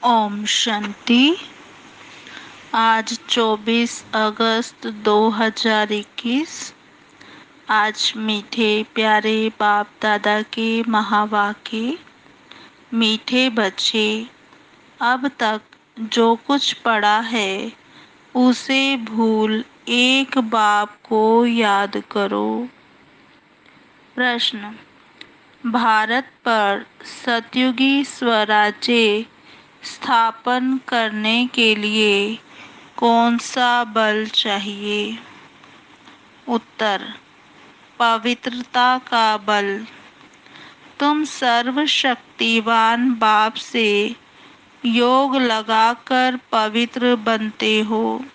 ओम शांति। आज 24 अगस्त 2021। आज मीठे प्यारे बाप दादा के महावाक्य। मीठे बच्चे, अब तक जो कुछ पढ़ा है उसे भूल एक बाप को याद करो। प्रश्न: भारत पर सतयुगी स्वराज्य स्थापन करने के लिए कौन सा बल चाहिए? उत्तर: पवित्रता का बल। तुम सर्वशक्तिवान बाप से योग लगाकर पवित्र बनते हो।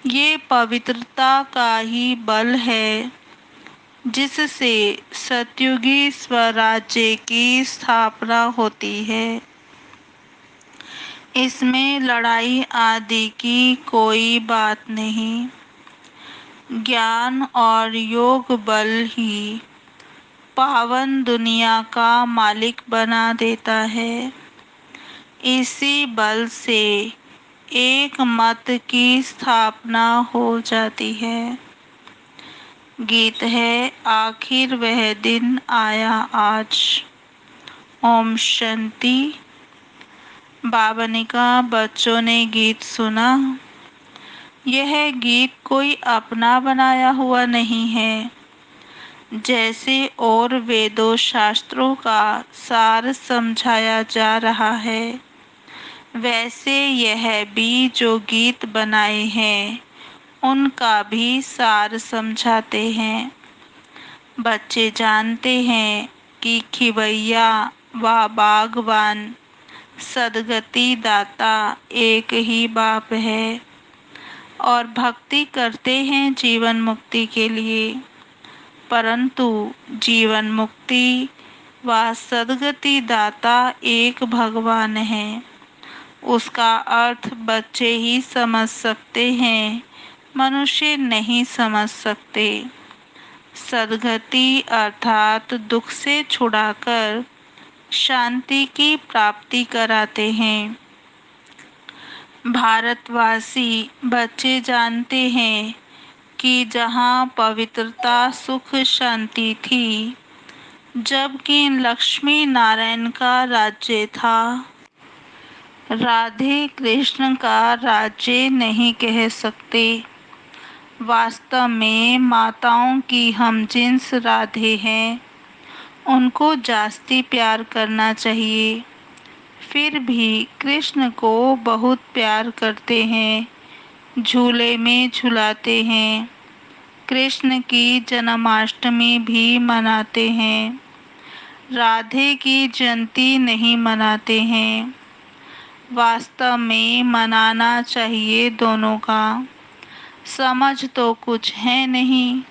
ये पवित्रता का ही बल है जिससे सतयुगी स्वराज्य की स्थापना होती है। इसमें लड़ाई आदि की कोई बात नहीं। ज्ञान और योग बल ही पावन दुनिया का मालिक बना देता है। इसी बल से एक मत की स्थापना हो जाती है। गीत है, आखिर वह दिन आया आज। ओम शांति। बाबा ने कहा, बच्चों ने गीत सुना। यह गीत कोई अपना बनाया हुआ नहीं है। जैसे और वेदों शास्त्रों का सार समझाया जा रहा है, वैसे यह भी जो गीत बनाए हैं उनका भी सार समझाते हैं। बच्चे जानते हैं कि खिवैया व बागवान सदगति दाता एक ही बाप है और भक्ति करते हैं जीवन मुक्ति के लिए, परंतु जीवन मुक्ति व सदगति दाता एक भगवान है। उसका अर्थ बच्चे ही समझ सकते हैं, मनुष्य नहीं समझ सकते। सदगति अर्थात दुख से छुड़ाकर शांति की प्राप्ति कराते हैं। भारतवासी बच्चे जानते हैं कि जहाँ पवित्रता सुख शांति थी, जबकि लक्ष्मी नारायण का राज्य था, राधे कृष्ण का राज्य नहीं कह सकते। वास्तव में माताओं की हम जिन्स राधे हैं, उनको जास्ती प्यार करना चाहिए। फिर भी कृष्ण को बहुत प्यार करते हैं, झूले में झुलाते हैं। कृष्ण की जन्माष्टमी भी मनाते हैं, राधे की जयंती नहीं मनाते हैं। वास्तव में मनाना चाहिए दोनों का। समझ तो कुछ है नहीं।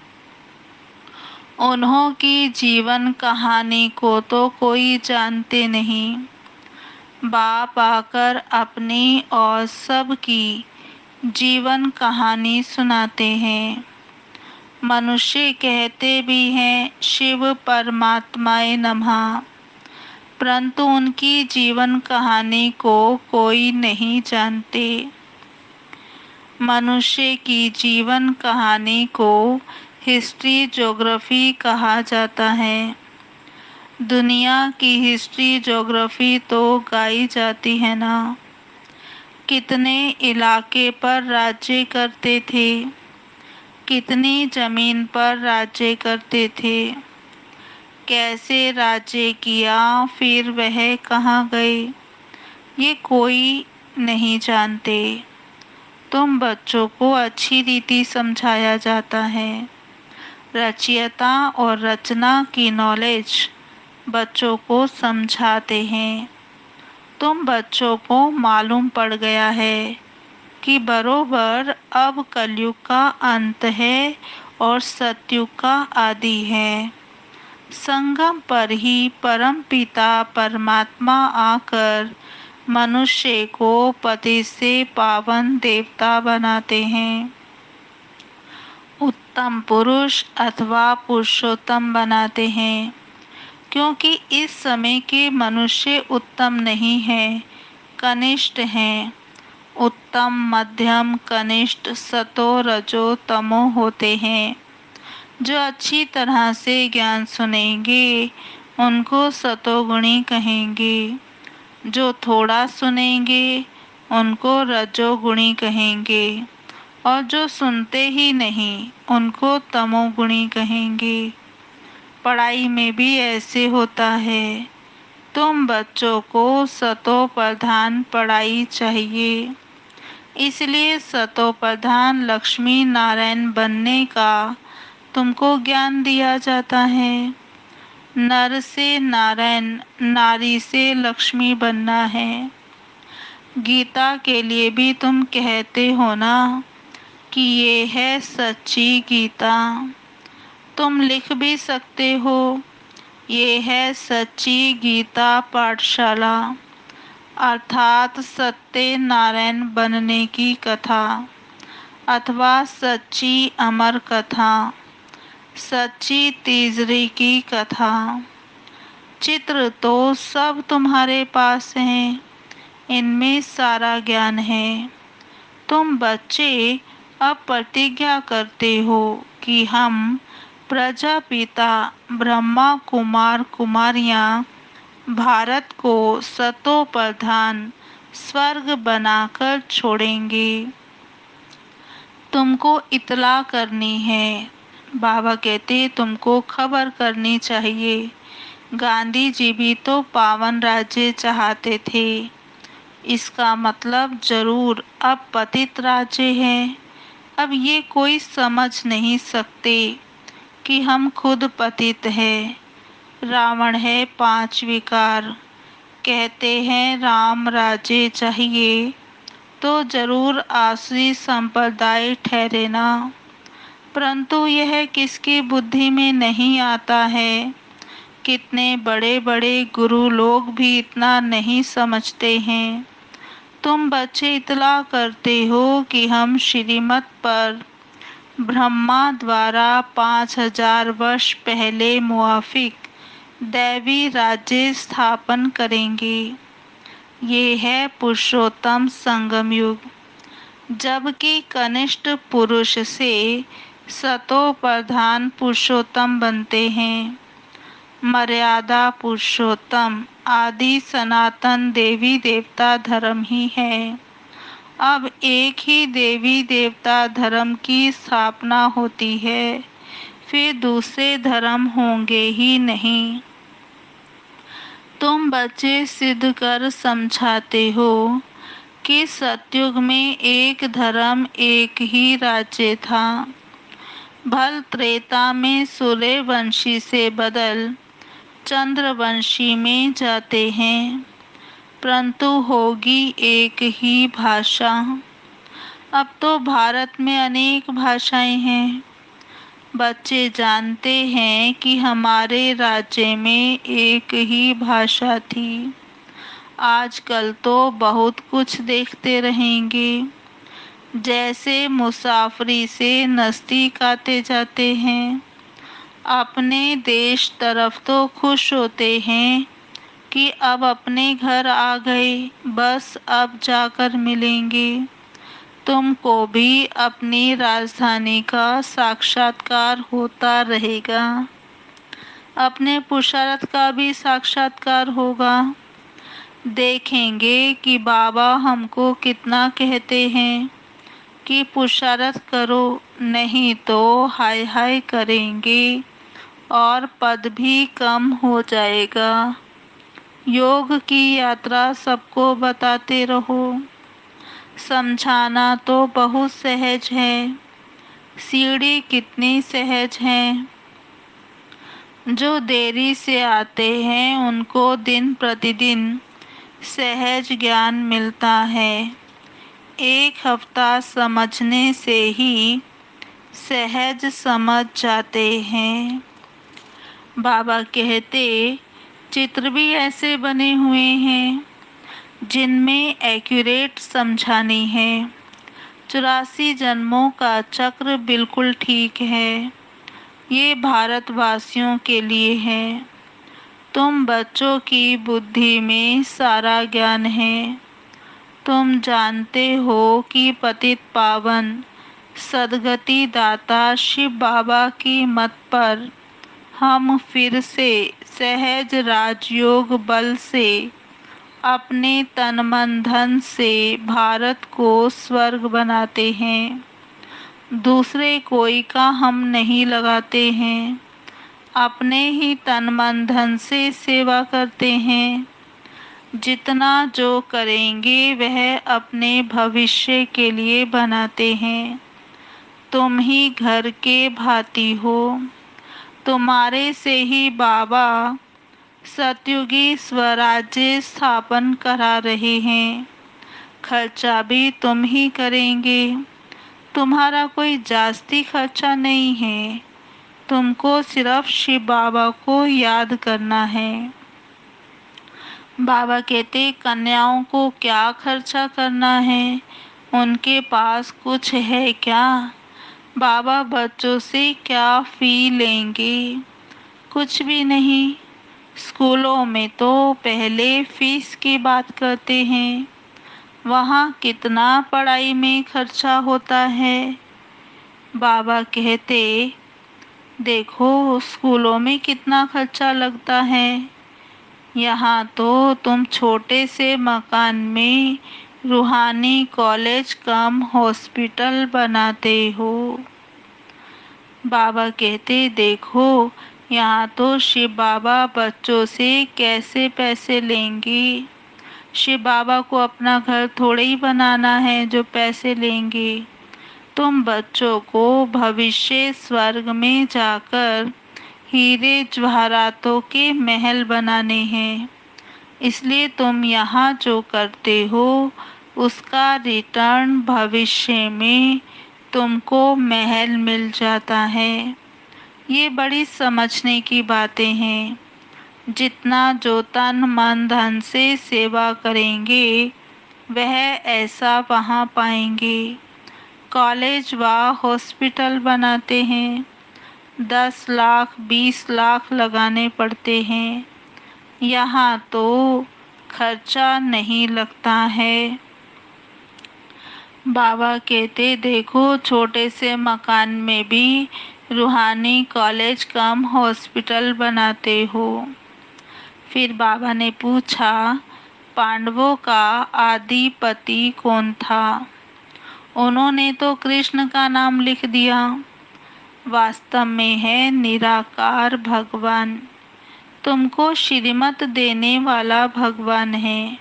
उन्हों की जीवन कहानी को तो कोई जानते नहीं। बाप आकर अपनी और सबकी जीवन कहानी सुनाते हैं। मनुष्य कहते भी हैं शिव परमात्माए नमः, परंतु उनकी जीवन कहानी को कोई नहीं जानते। मनुष्य की जीवन कहानी को हिस्ट्री ज्योग्राफी कहा जाता है। दुनिया की हिस्ट्री ज्योग्राफी तो गाई जाती है ना। कितने इलाके पर राज्य करते थे, कितनी जमीन पर राज्य करते थे, कैसे राज्य किया, फिर वह कहाँ गए, ये कोई नहीं जानते। तुम बच्चों को अच्छी रीति समझाया जाता है। रचयिता और रचना की नॉलेज बच्चों को समझाते हैं। तुम बच्चों को मालूम पड़ गया है कि बरोबर अब कलयुग का अंत है और सतयुग का आदि है। संगम पर ही परम पिता परमात्मा आकर मनुष्य को पति से पावन देवता बनाते हैं, उत्तम पुरुष अथवा पुरुषोत्तम बनाते हैं। क्योंकि इस समय के मनुष्य उत्तम नहीं है, कनिष्ठ हैं। उत्तम, मध्यम, कनिष्ठ, सतो, रजो, तमो होते हैं। जो अच्छी तरह से ज्ञान सुनेंगे उनको सतोगुणी कहेंगे। जो थोड़ा सुनेंगे उनको रजोगुणी कहेंगे। और जो सुनते ही नहीं उनको तमोगुणी कहेंगे। पढ़ाई में भी ऐसे होता है। तुम बच्चों को सतो प्रधान पढ़ाई चाहिए। इसलिए सतो प्रधान लक्ष्मी नारायण बनने का तुमको ज्ञान दिया जाता है। नर से नारायण, नारी से लक्ष्मी बनना है। गीता के लिए भी तुम कहते हो ना कि ये है सच्ची गीता। तुम लिख भी सकते हो, ये है सच्ची गीता पाठशाला, अर्थात सत्य नारायण बनने की कथा, अथवा सच्ची अमर कथा, सच्ची तीसरी की कथा। चित्र तो सब तुम्हारे पास हैं, इनमें सारा ज्ञान है। तुम बच्चे अब प्रतिज्ञा करते हो कि हम प्रजापिता ब्रह्मा कुमार कुमारियां भारत को सतो प्रधान स्वर्ग बनाकर छोड़ेंगे। तुमको इतला करनी है। बाबा कहते तुमको खबर करनी चाहिए। गांधी जी भी तो पावन राज्य चाहते थे। इसका मतलब जरूर अब पतित राज्य है। अब ये कोई समझ नहीं सकते कि हम खुद पतित हैं। रावण है 5 विकार। कहते हैं राम राज्य चाहिए तो जरूर आसुरी संप्रदाय ठहरे ना। परंतु यह किसकी बुद्धि में नहीं आता है। कितने बड़े बड़े गुरु लोग भी इतना नहीं समझते हैं। तुम बच्चे इतला करते हो कि हम श्रीमत पर ब्रह्मा द्वारा 5000 वर्ष पहले मुआफिक दैवी राज्य स्थापन करेंगे। ये है पुरुषोत्तम संगम युग। जबकि कनिष्ठ पुरुष से सतो प्रधान पुरुषोत्तम बनते हैं। मर्यादा पुरुषोत्तम आदि सनातन देवी देवता धर्म ही है। अब एक ही देवी देवता धर्म की स्थापना होती है, फिर दूसरे धर्म होंगे ही नहीं। तुम बच्चे सिद्ध कर समझाते हो कि सतयुग में एक धर्म एक ही राज्य था। भल त्रेता में सूर्यवंशी से बदल चंद्रवंशी में जाते हैं, परंतु होगी एक ही भाषा। अब तो भारत में अनेक भाषाएं हैं। बच्चे जानते हैं कि हमारे राज्य में एक ही भाषा थी। आजकल तो बहुत कुछ देखते रहेंगे। जैसे मुसाफरी से नज़दीक आते जाते हैं। अपने देश तरफ तो खुश होते हैं कि अब अपने घर आ गए, बस अब जाकर मिलेंगे। तुमको भी अपनी राजधानी का साक्षात्कार होता रहेगा। अपने पुरुषार्थ का भी साक्षात्कार होगा। देखेंगे कि बाबा हमको कितना कहते हैं कि पुरुषार्थ करो, नहीं तो हाय हाय करेंगे और पद भी कम हो जाएगा। योग की यात्रा सबको बताते रहो। समझाना तो बहुत सहज है, सीढ़ी कितनी सहज है। जो देरी से आते हैं उनको दिन प्रतिदिन सहज ज्ञान मिलता है। एक हफ्ता समझने से ही सहज समझ जाते हैं। बाबा कहते चित्र भी ऐसे बने हुए हैं जिनमें एक्यूरेट समझानी है। 84 जन्मों का चक्र बिल्कुल ठीक है। ये भारतवासियों के लिए है। तुम बच्चों की बुद्धि में सारा ज्ञान है। तुम जानते हो कि पतित पावन सदगति दाता शिव बाबा की मत पर हम फिर से सहज राजयोग बल से अपने तन मन धन से भारत को स्वर्ग बनाते हैं। दूसरे कोई का हम नहीं लगाते हैं, अपने ही तन मन धन से सेवा करते हैं। जितना जो करेंगे वह अपने भविष्य के लिए बनाते हैं। तुम ही घर के भांति हो, तुम्हारे से ही बाबा सतयुगी स्वराज्य स्थापन करा रहे हैं। खर्चा भी तुम ही करेंगे, तुम्हारा कोई जास्ती खर्चा नहीं है। तुमको सिर्फ शिव बाबा को याद करना है। बाबा कहते कन्याओं को क्या खर्चा करना है, उनके पास कुछ है क्या? बाबा बच्चों से क्या फी लेंगे? कुछ भी नहीं। स्कूलों में तो पहले फीस की बात करते हैं, वहाँ कितना पढ़ाई में खर्चा होता है। बाबा कहते देखो स्कूलों में कितना खर्चा लगता है, यहाँ तो तुम छोटे से मकान में रूहानी कॉलेज कम हॉस्पिटल बनाते हो। बाबा कहते देखो यहाँ तो शिव बाबा बच्चों से कैसे पैसे लेंगे। शिव बाबा को अपना घर थोड़े ही बनाना है जो पैसे लेंगे। तुम बच्चों को भविष्य स्वर्ग में जाकर हीरे जवाहरातों के महल बनाने हैं। इसलिए तुम यहाँ जो करते हो उसका रिटर्न भविष्य में तुमको महल मिल जाता है। ये बड़ी समझने की बातें हैं। जितना जो तन मन धन से सेवा करेंगे वह ऐसा वहाँ पाएंगे। कॉलेज व हॉस्पिटल बनाते हैं, 10 लाख 20 लाख लगाने पड़ते हैं। यहाँ तो खर्चा नहीं लगता है। बाबा कहते देखो छोटे से मकान में भी रूहानी कॉलेज कम हॉस्पिटल बनाते हो। फिर बाबा ने पूछा पांडवों का आदिपति कौन था? उन्होंने तो कृष्ण का नाम लिख दिया। वास्तव में है निराकार भगवान, तुमको श्रीमत देने वाला भगवान है।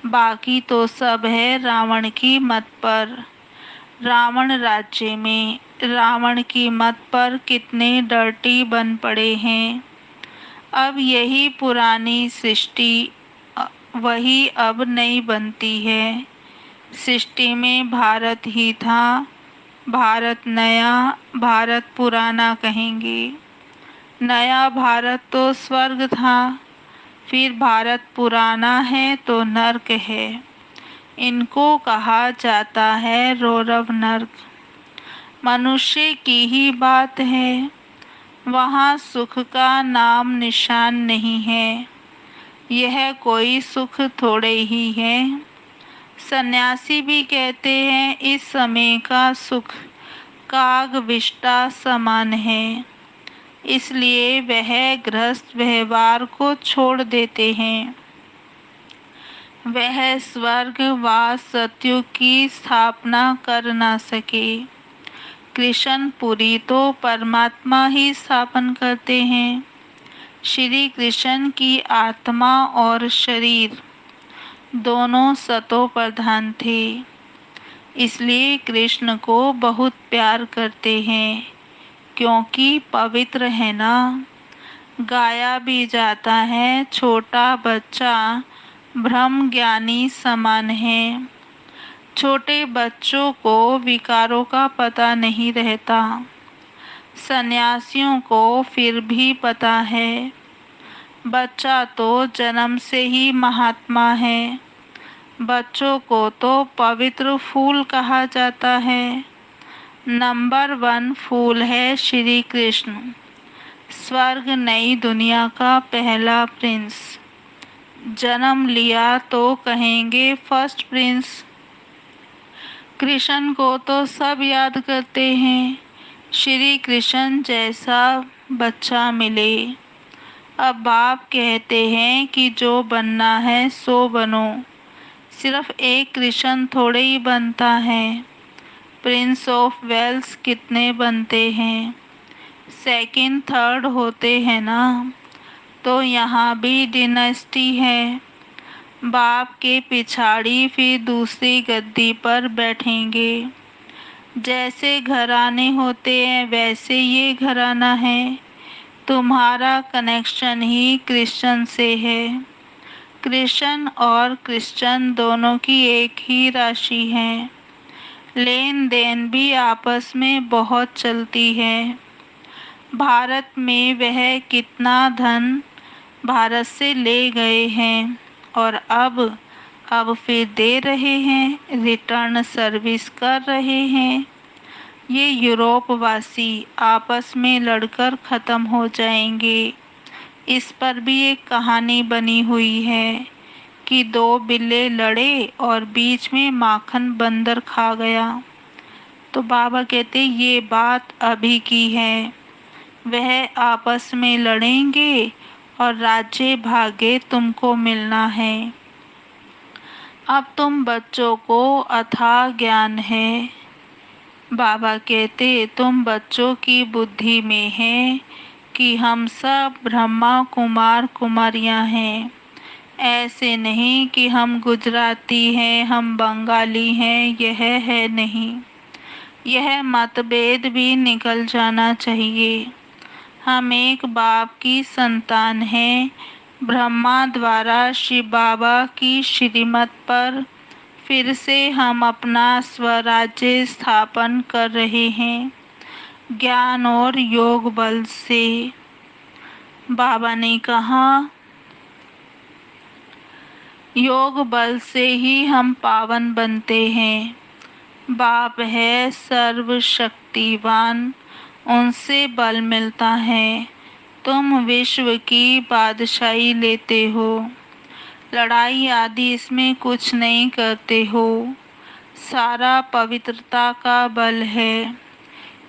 बाकी तो सब है रावण की मत पर। रावण राज्य में रावण की मत पर कितने डर्टी बन पड़े हैं। अब यही पुरानी सृष्टि वही अब नई बनती है। सृष्टि में भारत ही था, भारत नया भारत पुराना कहेंगे। नया भारत तो स्वर्ग था, फिर भारत पुराना है तो नर्क है। इनको कहा जाता है रौरव नर्क। मनुष्य की ही बात है, वहाँ सुख का नाम निशान नहीं है। यह कोई सुख थोड़े ही है। सन्यासी भी कहते हैं इस समय का सुख काग विष्टा समान है, इसलिए वह गृहस्थ व्यवहार को छोड़ देते हैं। वह स्वर्ग व सतयुग की स्थापना कर ना सके। कृष्ण पुरी तो परमात्मा ही स्थापन करते हैं। श्री कृष्ण की आत्मा और शरीर दोनों सतो प्रधान थे, इसलिए कृष्ण को बहुत प्यार करते हैं, क्योंकि पवित्र है ना। गाया भी जाता है छोटा बच्चा ब्रह्म ज्ञानी समान है। छोटे बच्चों को विकारों का पता नहीं रहता, सन्यासियों को फिर भी पता है। बच्चा तो जन्म से ही महात्मा है। बच्चों को तो पवित्र फूल कहा जाता है। नंबर 1 फूल है श्री कृष्ण, स्वर्ग नई दुनिया का पहला प्रिंस। जन्म लिया तो कहेंगे फर्स्ट प्रिंस। कृष्ण को तो सब याद करते हैं, श्री कृष्ण जैसा बच्चा मिले। अब बाप कहते हैं कि जो बनना है सो बनो, सिर्फ एक कृष्ण थोड़े ही बनता है। प्रिंस ऑफ वेल्स कितने बनते हैं, सेकंड थर्ड होते हैं ना। तो यहाँ भी डिनेस्टी है, बाप के पिछाड़ी फिर दूसरी गद्दी पर बैठेंगे। जैसे घराने होते हैं वैसे ये घराना है, तुम्हारा कनेक्शन ही क्रिश्चियन से है। क्रिश्चियन और क्रिश्चियन दोनों की एक ही राशि है, लेन देन भी आपस में बहुत चलती है। भारत में वह कितना धन भारत से ले गए हैं और अब फिर दे रहे हैं, रिटर्न सर्विस कर रहे हैं। ये यूरोप वासी आपस में लड़कर ख़त्म हो जाएंगे। इस पर भी एक कहानी बनी हुई है कि दो बिल्ले लड़े और बीच में माखन बंदर खा गया। तो बाबा कहते ये बात अभी की है, वह आपस में लड़ेंगे और राज्य भाग्य तुमको मिलना है। अब तुम बच्चों को अथाह ज्ञान है, बाबा कहते तुम बच्चों की बुद्धि में है कि हम सब ब्रह्मा कुमार कुमारियाँ हैं। ऐसे नहीं कि हम गुजराती हैं, हम बंगाली हैं, यह है नहीं। यह मतभेद भी निकल जाना चाहिए। हम एक बाप की संतान हैं। ब्रह्मा द्वारा शिव बाबा की श्रीमत पर फिर से हम अपना स्वराज्य स्थापन कर रहे हैं, ज्ञान और योग बल से। बाबा ने कहा योग बल से ही हम पावन बनते हैं। बाप है सर्वशक्तिवान, उनसे बल मिलता है। तुम विश्व की बादशाही लेते हो, लड़ाई आदि इसमें कुछ नहीं करते हो, सारा पवित्रता का बल है।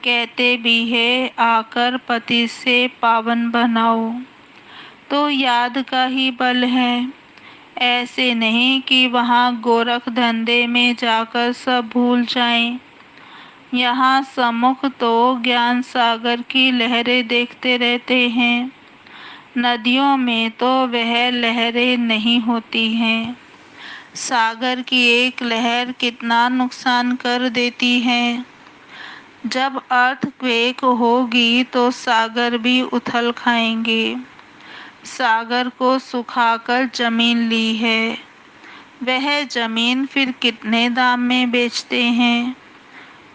कहते भी है आकर पति से पावन बनाओ, तो याद का ही बल है। ऐसे नहीं कि वहाँ गोरख धंधे में जाकर सब भूल जाएं। यहाँ सम्मुख तो ज्ञान सागर की लहरें देखते रहते हैं, नदियों में तो वह लहरें नहीं होती हैं। सागर की एक लहर कितना नुकसान कर देती है। जब अर्थक्वेक होगी तो सागर भी उथल खाएंगे। सागर को सुखाकर जमीन ली है, वह जमीन फिर कितने दाम में बेचते हैं।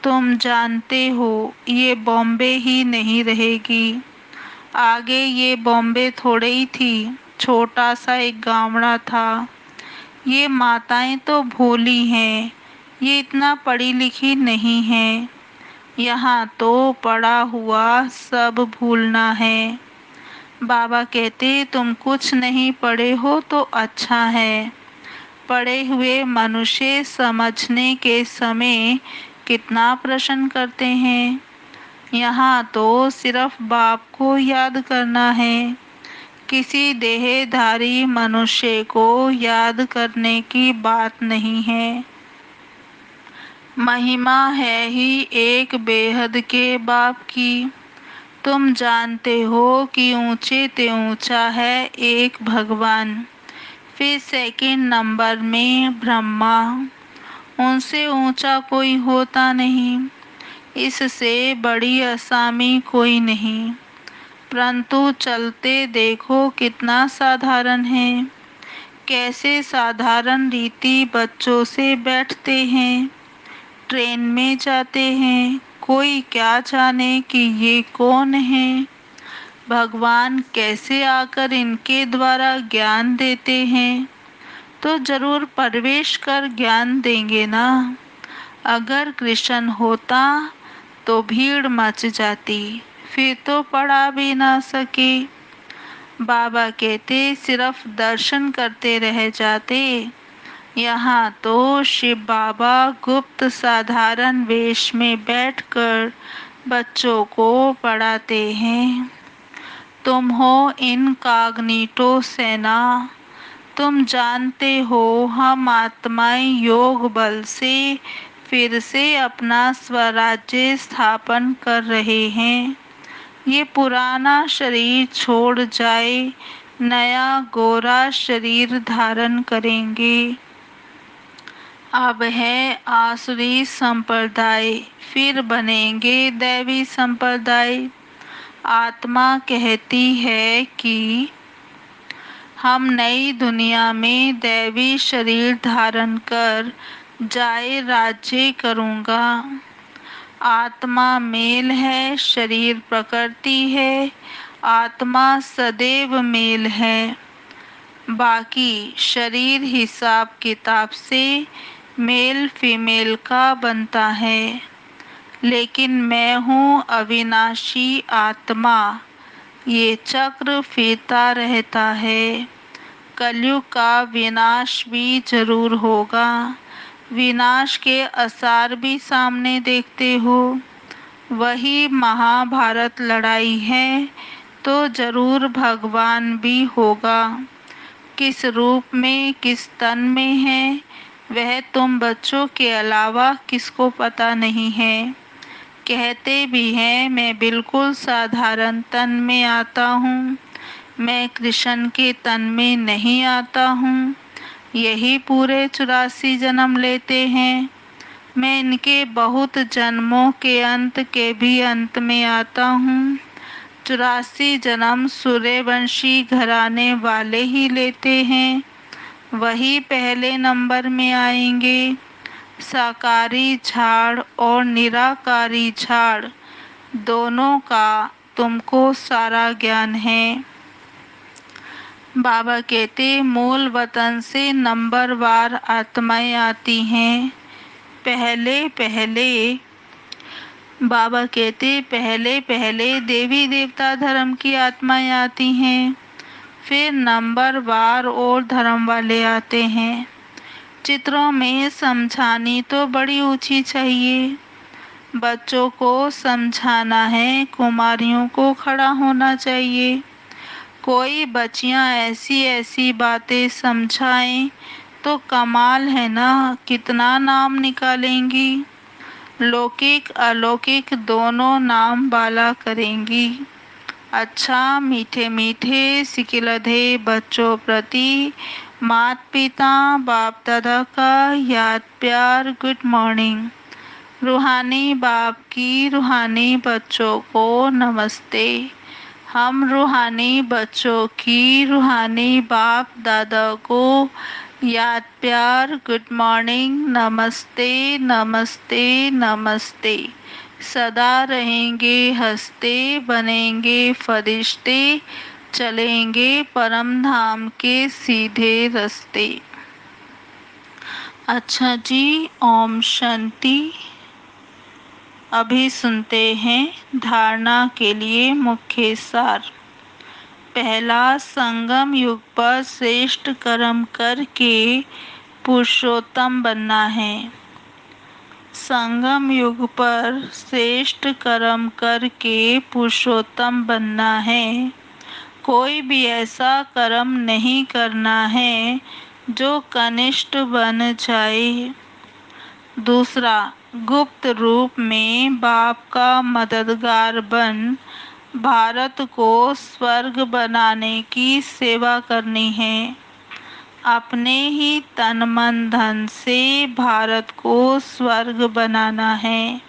तुम जानते हो ये बॉम्बे ही नहीं रहेगी, आगे ये बॉम्बे थोड़े ही थी, छोटा सा एक गाँवड़ा था। ये माताएं तो भोली हैं, ये इतना पढ़ी लिखी नहीं है। यहाँ तो पढ़ा हुआ सब भूलना है। बाबा कहते तुम कुछ नहीं पढ़े हो तो अच्छा है। पढ़े हुए मनुष्य समझने के समय कितना प्रश्न करते हैं। यहाँ तो सिर्फ बाप को याद करना है, किसी देहधारी मनुष्य को याद करने की बात नहीं है। महिमा है ही एक बेहद के बाप की। तुम जानते हो कि ऊंचे ते ऊंचा है एक भगवान, फिर सेकंड नंबर में ब्रह्मा, उनसे ऊंचा कोई होता नहीं, इससे बड़ी असामी कोई नहीं। परंतु चलते देखो कितना साधारण है, कैसे साधारण रीति बच्चों से बैठते हैं, ट्रेन में जाते हैं, कोई क्या जाने कि ये कौन है। भगवान कैसे आकर इनके द्वारा ज्ञान देते हैं, तो जरूर प्रवेश कर ज्ञान देंगे ना। अगर कृष्ण होता तो भीड़ मच जाती, फिर तो पढ़ा भी ना सके। बाबा कहते सिर्फ दर्शन करते रह जाते। यहाँ तो शिव बाबा गुप्त साधारण वेश में बैठकर बच्चों को पढ़ाते हैं। तुम हो इनकॉग्निटो सेना। तुम जानते हो हम आत्माएं योग बल से फिर से अपना स्वराज्य स्थापन कर रहे हैं। ये पुराना शरीर छोड़ जाए, नया गोरा शरीर धारण करेंगे। अब है आसुरी संप्रदाय, फिर बनेंगे दैवी संप्रदाय। आत्मा कहती है कि हम नई दुनिया में दैवी शरीर धारण कर जाए राज्य करूँगा। आत्मा मेल है, शरीर प्रकृति है। आत्मा सदैव मेल है, बाकी शरीर हिसाब किताब से मेल फीमेल का बनता है। लेकिन मैं हूँ अविनाशी आत्मा, ये चक्र फिरता रहता है। कलयुग का विनाश भी जरूर होगा। विनाश के आसार भी सामने देखते हो। वही महाभारत लड़ाई है तो जरूर भगवान भी होगा। किस रूप में, किस तन में है, वह तुम बच्चों के अलावा किसको पता नहीं है। कहते भी हैं मैं बिल्कुल साधारण तन में आता हूँ, मैं कृष्ण के तन में नहीं आता हूँ। यही पूरे 84 जन्म लेते हैं। मैं इनके बहुत जन्मों के अंत के भी अंत में आता हूँ। 84 जन्म सूर्यवंशी घराने वाले ही लेते हैं, वही पहले नंबर में आएंगे। साकारी झाड़ और निराकारी झाड़ दोनों का तुमको सारा ज्ञान है। बाबा कहते मूल वतन से नंबरवार आत्माएं आती हैं। पहले पहले बाबा कहते पहले पहले देवी देवता धर्म की आत्माएं आती हैं, फिर नंबरवार और धर्म वाले आते हैं। चित्रों में समझानी तो बड़ी ऊंची चाहिए। बच्चों को समझाना है, कुमारियों को खड़ा होना चाहिए। कोई बच्चियां ऐसी ऐसी बातें समझाएं तो कमाल है ना, कितना नाम निकालेंगी। लौकिक अलौकिक दोनों नाम बाला करेंगी। अच्छा मीठे मीठे सिकिलधे बच्चों प्रति माता पिता बाप दादा का याद प्यार गुड मॉर्निंग। रूहानी बाप की रूहानी बच्चों को नमस्ते। हम रूहानी बच्चों की रूहानी बाप दादा को याद प्यार गुड मॉर्निंग, नमस्ते नमस्ते नमस्ते। सदा रहेंगे हंसते, बनेंगे फरिश्ते, चलेंगे परम धाम के सीधे रास्ते। अच्छा जी, ओम शांति। अभी सुनते हैं धारणा के लिए मुख्य सार। पहला, संगम युग पर श्रेष्ठ कर्म करके पुरुषोत्तम बनना है। संगम युग पर श्रेष्ठ कर्म करके पुरुषोत्तम बनना है। कोई भी ऐसा कर्म नहीं करना है जो कनिष्ठ बन जाए। दूसरा, गुप्त रूप में बाप का मददगार बन भारत को स्वर्ग बनाने की सेवा करनी है। अपने ही तन मन धन से भारत को स्वर्ग बनाना है।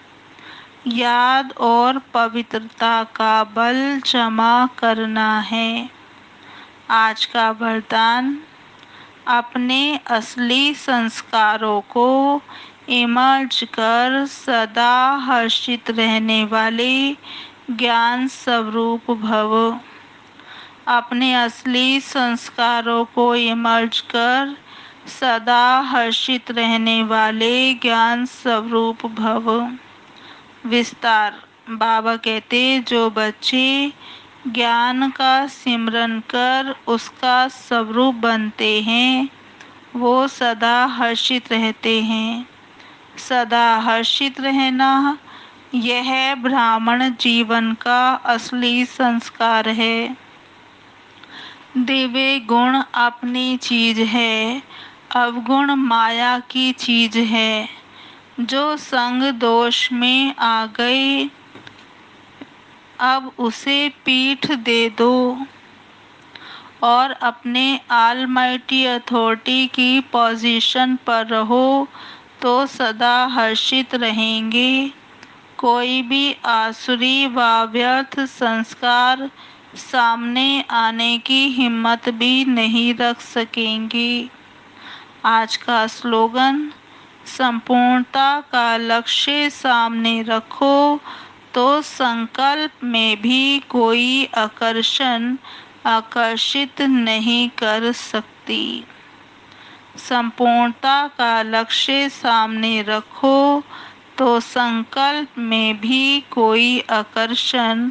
याद और पवित्रता का बल जमा करना है। आज का वरदान, अपने असली संस्कारों को इमर्ज कर सदा हर्षित रहने वाले ज्ञान स्वरूप भव। अपने असली संस्कारों को इमर्ज कर सदा हर्षित रहने वाले ज्ञान स्वरूप भव। विस्तार, बाबा कहते जो बच्चे ज्ञान का सिमरन कर उसका स्वरूप बनते हैं, वो सदा हर्षित रहते हैं। सदा हर्षित रहना यह ब्राह्मण जीवन का असली संस्कार है। दिव्य गुण अपनी चीज है, अवगुण माया की चीज है। जो संग दोष में आ गए, अब उसे पीठ दे दो और अपने ऑलमाइटी अथॉरिटी की पोजीशन पर रहो तो सदा हर्षित रहेंगे। कोई भी आसुरी व व्यर्थ संस्कार सामने आने की हिम्मत भी नहीं रख सकेंगे। आज का स्लोगन, संपूर्णता का लक्ष्य सामने रखो तो संकल्प में भी कोई आकर्षण आकर्षित नहीं कर सकती। संपूर्णता का लक्ष्य सामने रखो तो संकल्प में भी कोई आकर्षण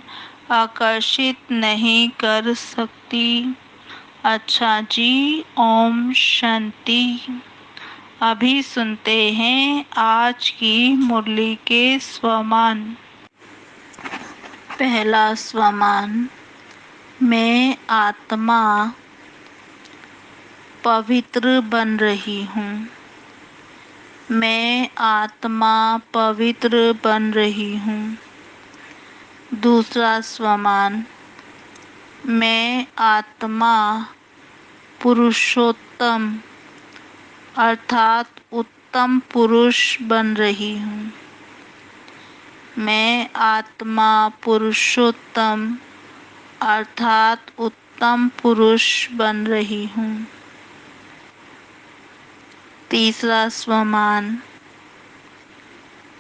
आकर्षित नहीं कर सकती। अच्छा जी, ओम शांति। अभी सुनते हैं आज की मुरली के स्वमान। पहला स्वमान। मैं आत्मा पवित्र बन रही हूँ। मैं आत्मा पवित्र बन रही हूँ। दूसरा स्वमान। मैं आत्मा पुरुषोत्तम अर्थात उत्तम पुरुष बन रही हूँ। मैं आत्मा पुरुषोत्तम अर्थात उत्तम पुरुष बन रही हूँ। तीसरा स्वमान।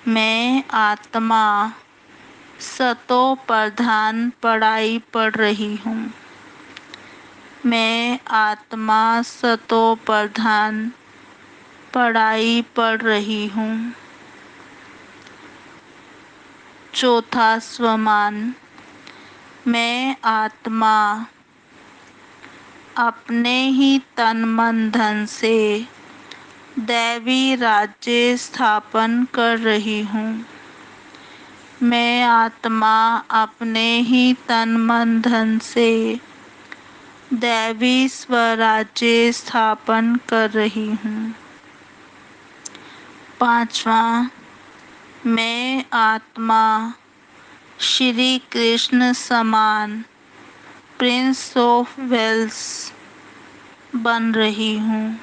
मैं आत्मा सतो प्रधान पढ़ाई पढ़ रही हूँ। मैं आत्मा सतो प्रधान पढ़ाई पढ़ रही हूँ। चौथा स्वमान। मैं आत्मा अपने ही तन मन धन से दैवी राज्य स्थापन कर रही हूँ। मैं आत्मा अपने ही तन मन धन से दैवी स्वराज्य स्थापन कर रही हूँ। पांचवा। मैं आत्मा श्री कृष्ण समान प्रिंस ऑफ वेल्स बन रही हूँ।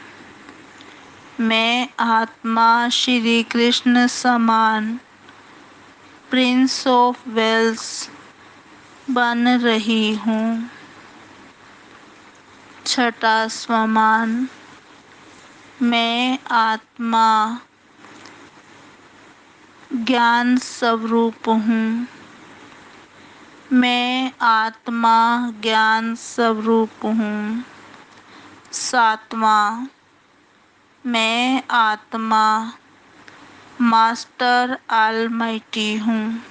मैं आत्मा श्री कृष्ण समान प्रिंस ऑफ वेल्स बन रही हूँ। छठा स्वमान। मैं आत्मा ज्ञान स्वरूप हूँ। मैं आत्मा ज्ञान स्वरूप हूँ। सातवां। मैं आत्मा मास्टर ऑलमाइटी हूँ।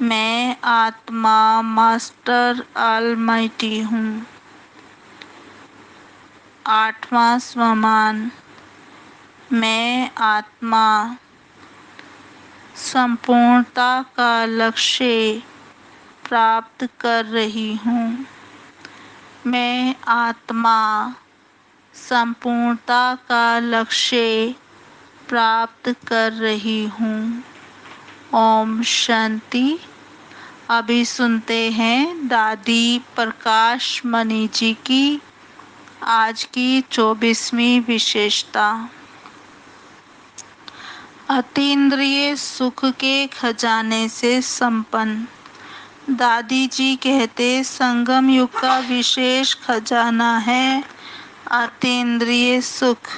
मैं आत्मा मास्टर ऑलमाइटी हूँ। आठवां स्वमान। मैं आत्मा संपूर्णता का लक्ष्य प्राप्त कर रही हूँ। मैं आत्मा संपूर्णता का लक्ष्य प्राप्त कर रही हूँ। ओम शांति। अभी सुनते हैं दादी प्रकाश मणि जी की आज की 24वीं विशेषता। अतीन्द्रिय सुख के खजाने से संपन्न। दादी जी कहते संगम युग का विशेष खजाना है अतीन्द्रिय सुख।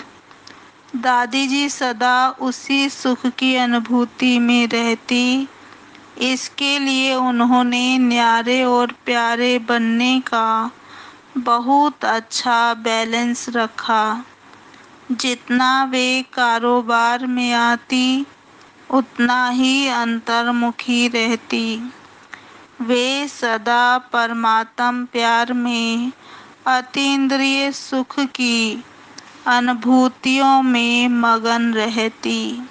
दादी जी सदा उसी सुख की अनुभूति में रहती। इसके लिए उन्होंने न्यारे और प्यारे बनने का बहुत अच्छा बैलेंस रखा। जितना वे कारोबार में आती उतना ही अंतर्मुखी रहती। वे सदा परमात्म प्यार में अतीन्द्रिय सुख की अनुभूतियों में मगन रहती।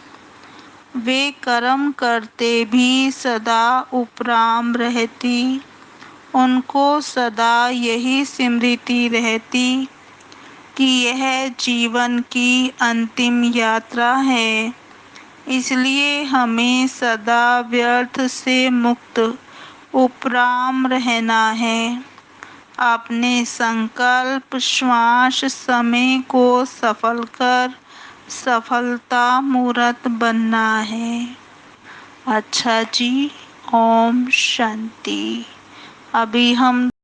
वे कर्म करते भी सदा उपराम रहती। उनको सदा यही स्मृति रहती कि यह जीवन की अंतिम यात्रा है, इसलिए हमें सदा व्यर्थ से मुक्त उपराम रहना है। अपने संकल्प श्वास समय को सफल कर सफलता मूर्त बनना है। अच्छा जी, ओम शांति। अभी हम